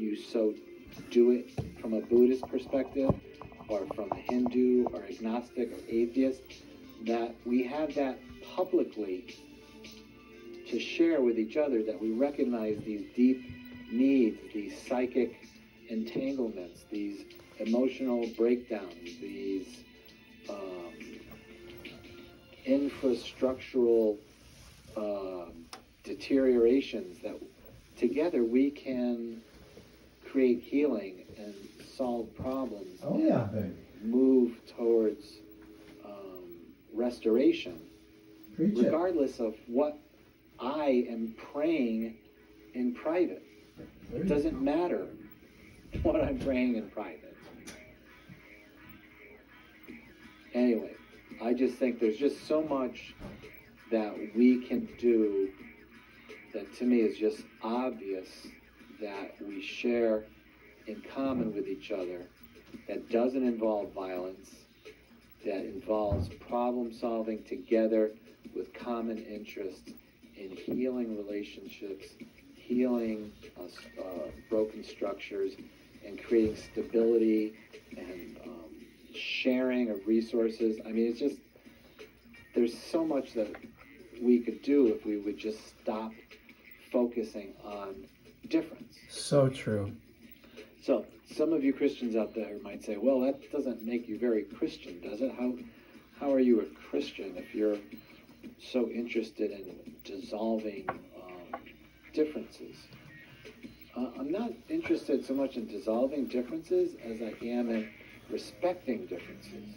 you so do it from a Buddhist perspective, or from a Hindu, or agnostic, or atheist, that we have that publicly to share with each other, that we recognize these deep needs, these psychic entanglements, these emotional breakdowns, these infrastructural deteriorations, that together we can create healing and solve problems, move towards restoration, regardless of what I am praying in private. It doesn't matter what I'm praying in private. Anyway, I just think there's just so much that we can do that to me is just obvious that we share in common with each other, that doesn't involve violence, that involves problem solving together with common interest in healing relationships, healing broken structures, and creating stability and sharing of resources. I mean, it's just, there's so much that we could do if we would just stop focusing on difference. So true. So some of you Christians out there might say, well, that doesn't make you very Christian, does it? How are you a Christian if you're so interested in dissolving differences? I'm not interested so much in dissolving differences as I am in respecting differences.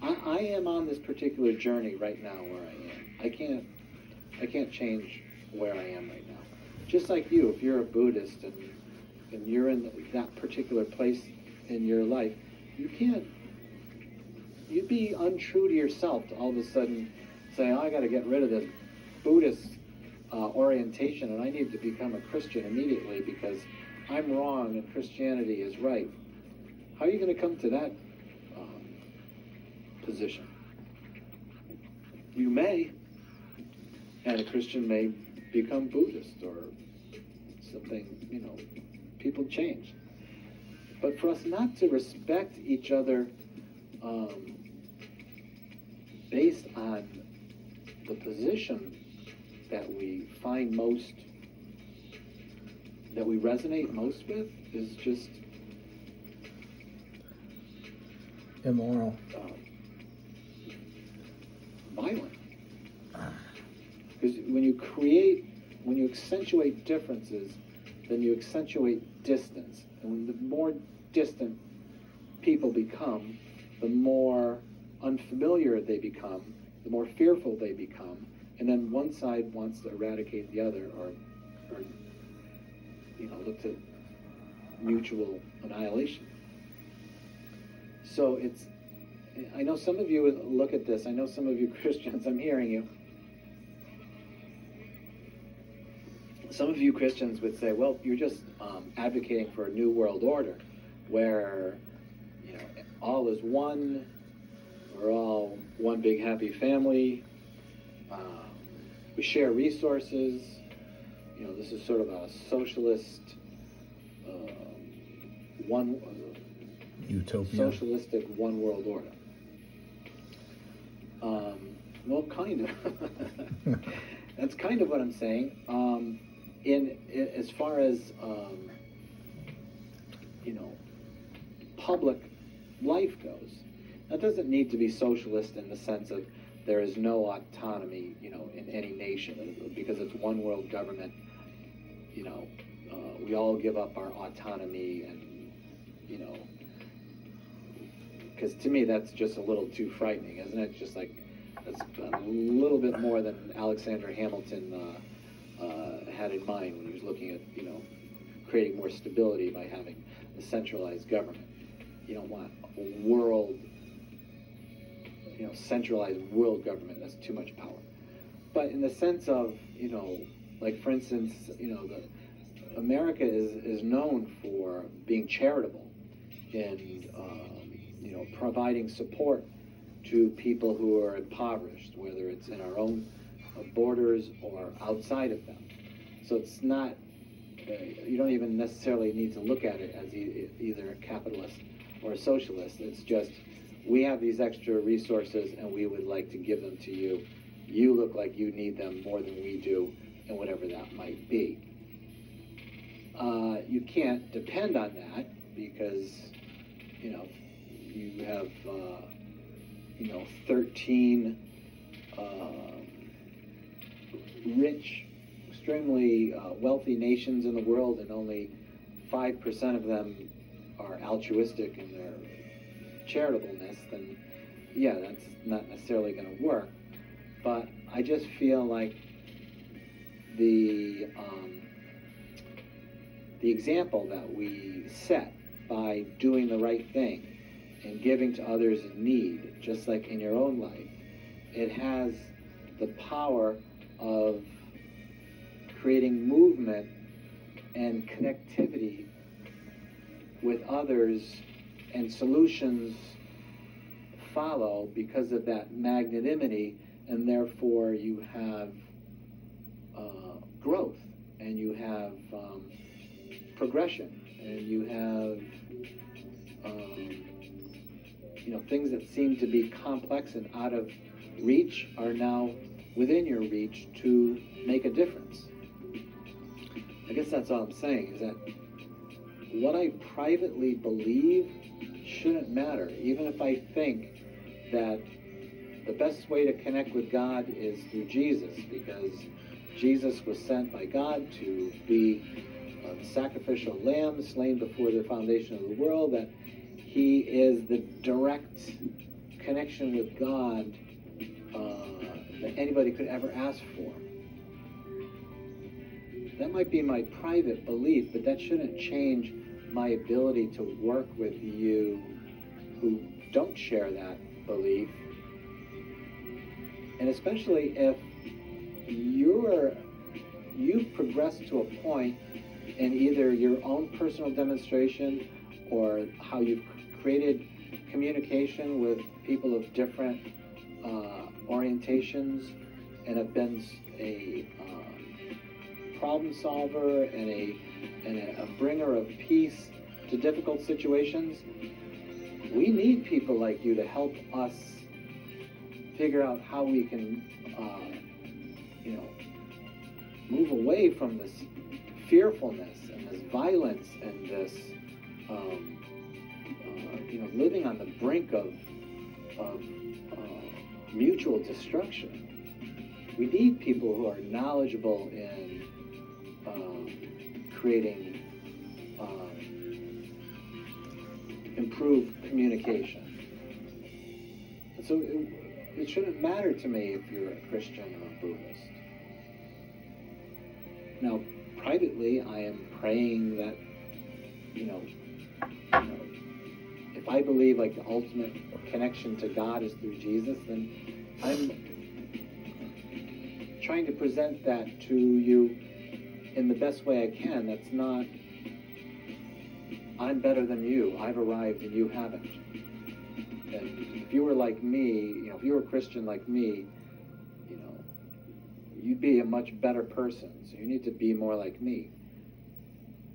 I am on this particular journey right now where I am. I can't change where I am right now. Just like you, if you're a Buddhist and you're in that particular place in your life, you'd be untrue to yourself to all of a sudden say, oh, I got to get rid of this Buddhist orientation and I need to become a Christian immediately because I'm wrong and Christianity is right. How are you going to come to that position? You may, and a Christian may become Buddhist or something, people change. But for us not to respect each other based on the position that we find most, that we resonate most with, is just immoral, violent. Because when you accentuate differences, then you accentuate distance. And the more distant people become, the more unfamiliar they become, the more fearful they become, and then one side wants to eradicate the other, or look to mutual annihilation. So I know some of you look at this, I know some of you Christians, I'm hearing you. Some of you Christians would say, well, you're just advocating for a new world order where, all is one, we're all one big happy family, we share resources, this is sort of a socialist, utopia, socialistic one world order. Well, kind of. That's kind of what I'm saying. In as far as public life goes, that doesn't need to be socialist in the sense of there is no autonomy, in any nation because it's one world government. We all give up our autonomy, and because to me that's just a little too frightening, isn't it? Just like that's a little bit more than Alexander Hamilton had in mind when he was looking at, creating more stability by having a centralized government. You don't want a world, centralized world government. That's too much power. But in the sense of, like for instance, America is known for being charitable and, providing support to people who are impoverished, whether it's in our own borders or outside of them. So it's not you don't even necessarily need to look at it as either a capitalist or a socialist. It's just, we have these extra resources and we would like to give them to you. You look like you need them more than we do, and whatever that might be. You can't depend on that because, you have, 13 rich, extremely wealthy nations in the world, and only 5% of them are altruistic in their charitableness, then yeah, that's not necessarily going to work. But I just feel like the example that we set by doing the right thing and giving to others in need, just like in your own life, it has the power of creating movement and connectivity with others, and solutions follow because of that magnanimity, and therefore you have growth, and you have progression, and you have things that seem to be complex and out of reach are now within your reach to make a difference. I guess that's all I'm saying, is that what I privately believe shouldn't matter, even if I think that the best way to connect with God is through Jesus, because Jesus was sent by God to be the sacrificial lamb slain before the foundation of the world, that he is the direct connection with God that anybody could ever ask for. That might be my private belief, but that shouldn't change my ability to work with you who don't share that belief. And especially if you've progressed to a point in either your own personal demonstration or how you've created communication with people of different orientations, and have been a problem solver and a bringer of peace to difficult situations. We need people like you to help us figure out how we can move away from this fearfulness and this violence and this living on the brink of mutual destruction. We need people who are knowledgeable in creating improved communication. So it shouldn't matter to me if you're a Christian or a Buddhist. Now, privately, I am praying that, if I believe like the ultimate connection to God is through Jesus, then I'm trying to present that to you in the best way I can. That's not, I'm better than you, I've arrived and you haven't. And if you were like me, if you were a Christian like me, you'd be a much better person. So you need to be more like me.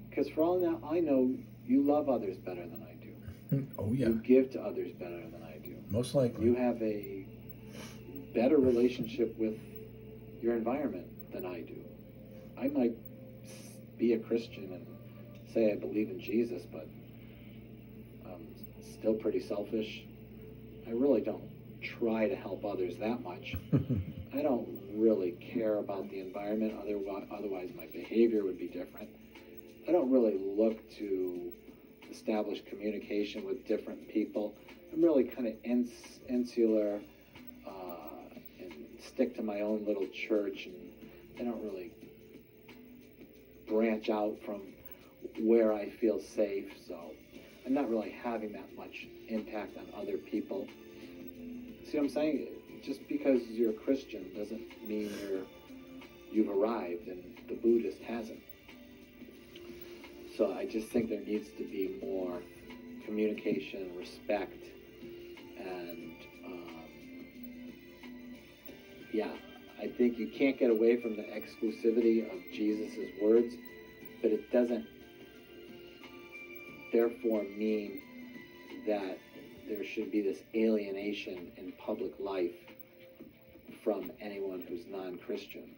Because for all now, I know you love others better than I do. Oh, yeah. You give to others better than I do. Most likely. You have a better relationship with your environment than I do. I might be a Christian and say I believe in Jesus, but I'm still pretty selfish. I really don't try to help others that much. I don't really care about the environment, otherwise my behavior would be different. I don't really look to establish communication with different people. I'm really kind of insular and stick to my own little church, and I don't really branch out from where I feel safe, so I'm not really having that much impact on other people. See what I'm saying? Just because you're a Christian doesn't mean you've arrived, and the Buddhist hasn't. So I just think there needs to be more communication, respect, and I think you can't get away from the exclusivity of Jesus' words. but it doesn't therefore mean that there should be this alienation in public life from anyone who's non-Christian.